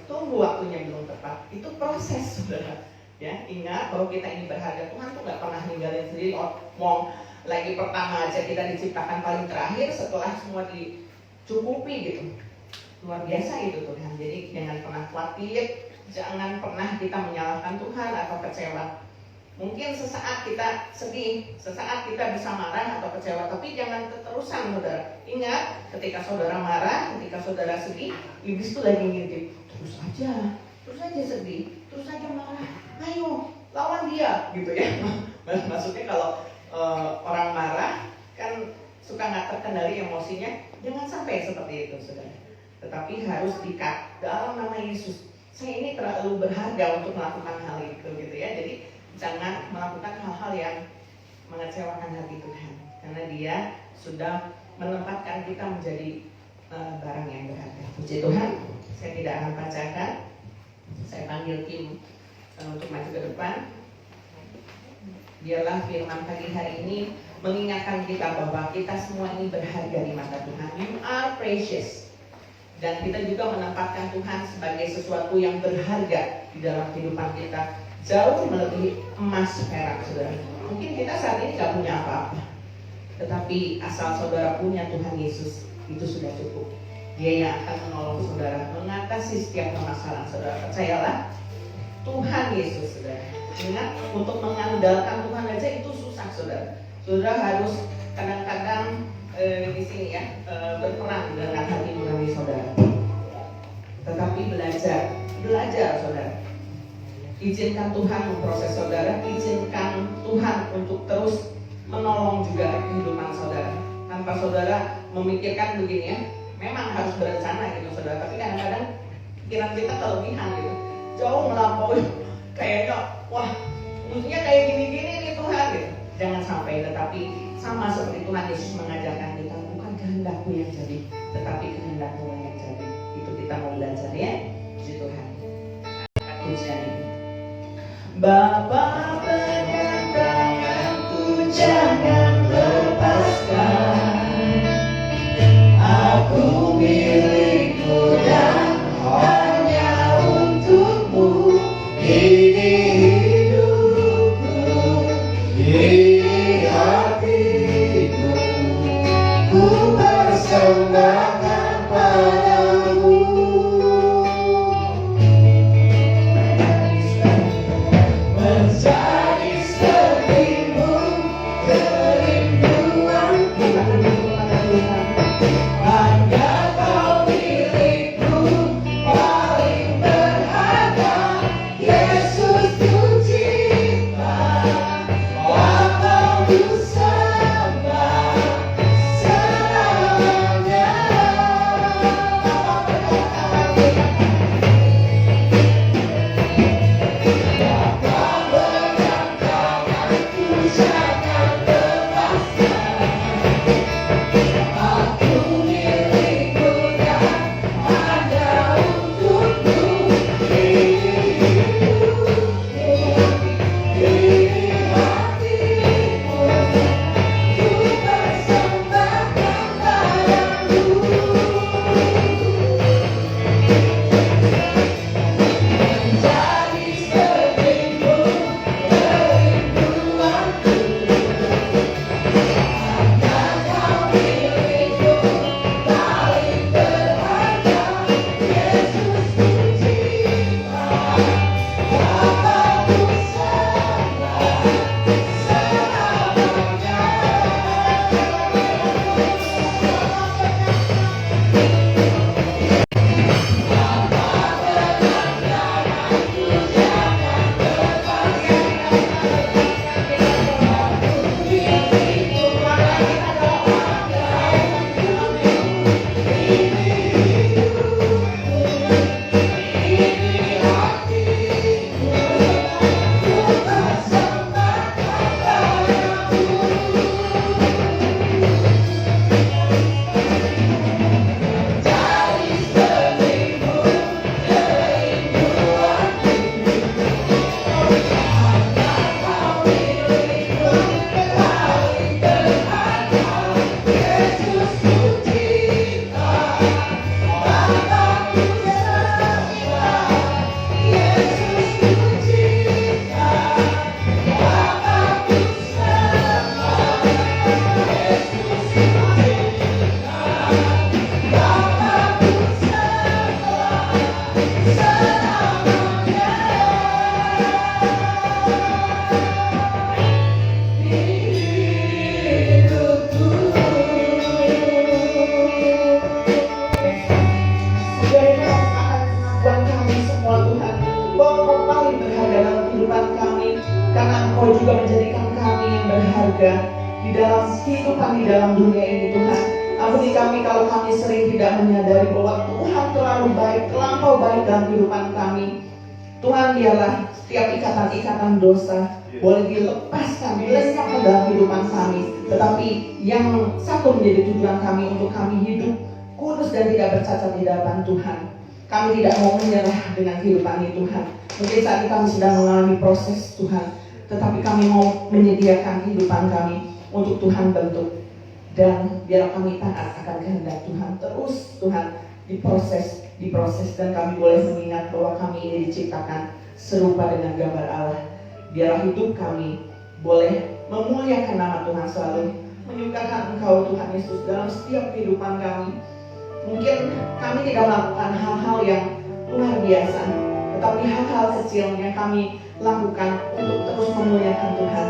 tunggu waktunya belum tepat. Itu proses, saudara. Ya, ingat bahwa kita ini berharga. Tuhan tuh nggak pernah ninggalin sendiri. Mau lagi pertama aja kita diciptakan paling terakhir, setelah semua dicukupi gitu. Luar biasa itu Tuhan. Jadi jangan pernah khawatir, jangan pernah kita menyalahkan Tuhan atau kecewa. Mungkin sesaat kita sedih, sesaat kita bisa marah atau kecewa, tapi jangan keterusan saudara. Ingat, ketika saudara marah, ketika saudara sedih, iblis itu lagi ngintip. Terus aja sedih, terus aja marah. Ayo, lawan dia, gitu ya. Maksudnya kalau orang marah, kan suka nggak terkendali emosinya. Jangan sampai seperti itu, saudara. Tetapi harus dikat dalam nama Yesus. Saya ini terlalu berharga untuk melakukan hal itu, gitu ya. Jadi jangan melakukan hal-hal yang mengecewakan hati Tuhan, karena Dia sudah menempatkan kita menjadi barang yang berharga. Puji Tuhan. Saya tidak akan bacakan. Saya panggil tim untuk maju ke depan. Biarlah firman pagi hari ini mengingatkan kita bahwa kita semua ini berharga di mata Tuhan. You are precious. Dan kita juga menempatkan Tuhan sebagai sesuatu yang berharga di dalam kehidupan kita, jauh melebihi emas perak, saudara. Mungkin kita saat ini gak punya apa-apa, tetapi asal saudara punya Tuhan Yesus, itu sudah cukup. Dia yang akan menolong saudara mengatasi setiap permasalahan saudara. Percayalah, Tuhan Yesus, saudara. Ingat, untuk mengandalkan Tuhan aja itu susah, saudara. Saudara harus kadang-kadang di sini ya berperan dengan hati nurani saudara. Tetapi belajar saudara. Izinkan Tuhan memproses saudara, izinkan Tuhan untuk terus menolong juga kehidupan saudara. Tanpa saudara memikirkan begini ya, memang harus berencana gitu saudara. Tapi kadang-kadang pikiran kita kelebihan gitu, jauh melampaui. Kayaknya wah, mestinya kayak gini-gini nih Tuhan gitu. Jangan sampai, tetapi sama seperti Tuhan Yesus mengajarkan kita, bukan kehendakku yang jadi, tetapi kehendakmu yang jadi. Itu kita mau belajar ya. Puji Tuhan. Pujian ini. Bapa pegang tanganku, jangan lepaskan. Aku milikmu dan hanya untukmu. Ini hidupku, ini hatiku, ku persembahkan padamu. Menjadi sepimu, kerinduanku, hanya kau milikku, paling berharga. Yesus ku cinta, Bapa ku sembah, selamanya kehidupan di dalam dunia ini Tuhan. Ampuni kami kalau kami sering tidak menyadari bahwa Tuhan terlalu baik, terlampau baik dalam kehidupan kami. Tuhan, biarlah setiap ikatan-ikatan dosa boleh dilepaskan, dilenyapkan dalam kehidupan kami. Tetapi yang satu menjadi tujuan kami untuk kami hidup kudus dan tidak bercacat di hadapan Tuhan. Kami tidak mau menyerah dengan kehidupan ini Tuhan. Mungkin saat ini kami sedang mengalami proses Tuhan, tetapi kami mau menyediakan kehidupan kami untuk Tuhan bentuk. Dan biar kami taat akan kehendak Tuhan. Terus Tuhan diproses dan kami boleh mengingat bahwa kami ini diciptakan serupa dengan gambar Allah. Biar hidup kami boleh memuliakan nama Tuhan selalu, menyukakan Engkau Tuhan Yesus dalam setiap kehidupan kami. Mungkin kami tidak melakukan hal-hal yang luar biasa, tetapi hal-hal kecil yang kami lakukan untuk terus memuliakan Tuhan.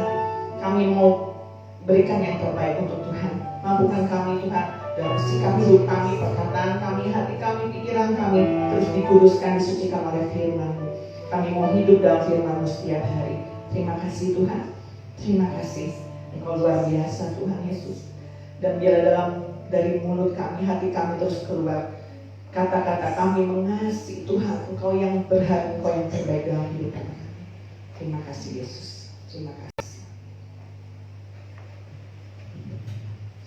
Kami mau berikan yang terbaik untuk Tuhan. Mampukan kami Tuhan dalam sikap hidup kami, perkataan kami, hati kami, pikiran kami terus dikuduskan, disucikan oleh firman-Mu. Kami mau hidup dalam firman-Mu setiap hari. Terima kasih Tuhan. Terima kasih. Engkau luar biasa Tuhan Yesus. Dan biar dari mulut kami, hati kami terus keluar kata-kata kami mengasihi Tuhan. Engkau yang berharga, Engkau yang terbaik dalam hidup kami. Terima kasih Yesus. Terima kasih.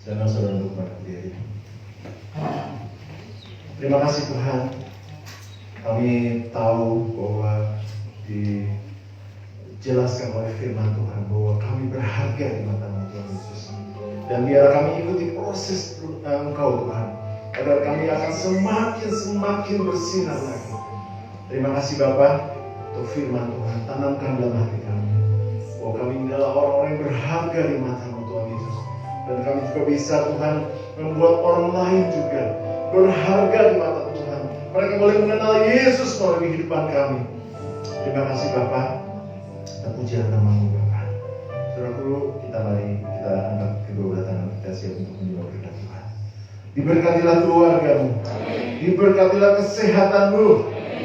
Jangan saudara untuk berdiri. Terima kasih Tuhan. Kami tahu bahwa dijelaskan oleh firman Tuhan bahwa kami berharga di mata Tuhan Yesus. Dan biar kami ikuti proses Engkau Tuhan, agar kami akan semakin bersinar lagi. Terima kasih Bapa untuk firman Tuhan. Tanamkan dalam hati kami bahwa kami adalah orang-orang yang berharga di mata Tuhan Yesus. Dan kami juga bisa Tuhan membuat orang lain juga berharga di mata Tuhan. Mereka boleh mengenal Yesus melalui kehidupan kami. Terima kasih Bapak. Dan pujian nama-Mu Bapak. Saudaraku, kita angkat kedua belah tangan kita siap untuk menyembah berkat Tuhan. Diberkatilah keluarga-Mu, diberkatilah kesehatan-Mu,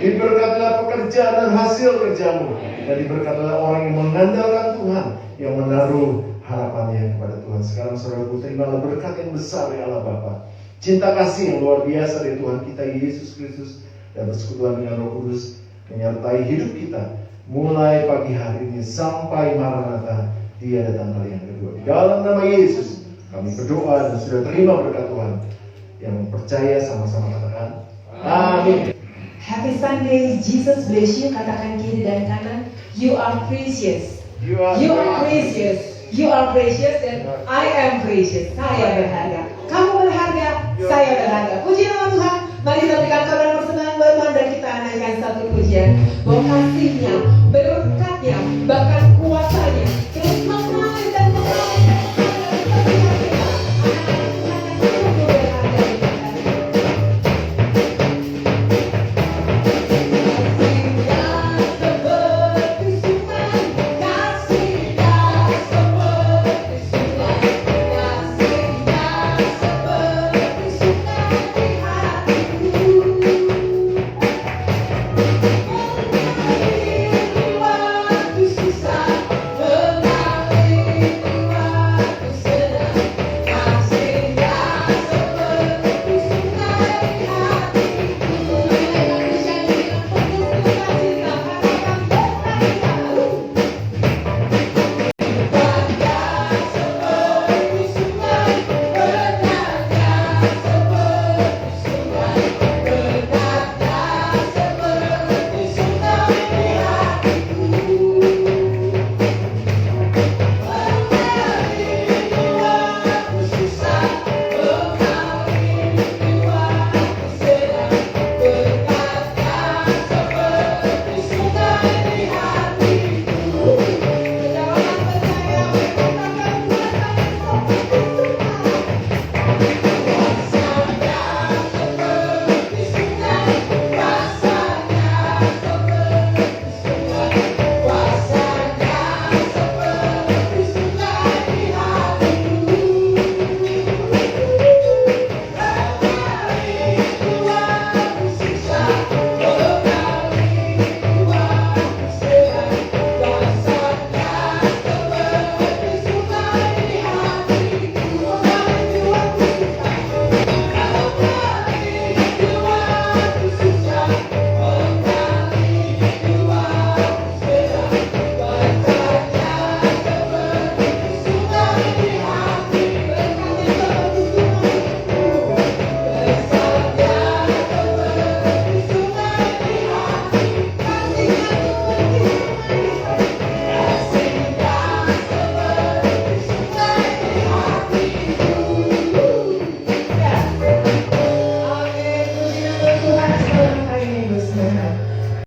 diberkatilah pekerjaan dan hasil kerja-Mu, dan diberkatilah orang yang mengandalkan Tuhan, yang menaruh harapannya kepada Tuhan. Sekarang saudaraku, terimalah berkat yang besar dari Allah Bapa, cinta kasih yang luar biasa dari Tuhan kita Yesus Kristus, dan persekutuan dengan Roh Kudus menyertai hidup kita mulai pagi hari ini sampai Maranatha Dia datang kali yang kedua. Di dalam nama Yesus kami berdoa dan sudah terima berkat Tuhan. Yang percaya sama-sama katakan amin. Happy Sunday, Jesus bless you. Katakan kiri dan kanan, you are precious. You are precious. You are precious and I am precious. Saya berharga. Kamu berharga, saya berharga. Puji nama Tuhan. Mari kita berikan kabar persenang buat Tuhan dan kita naikkan satu pujian. Bahwa kasih-Nya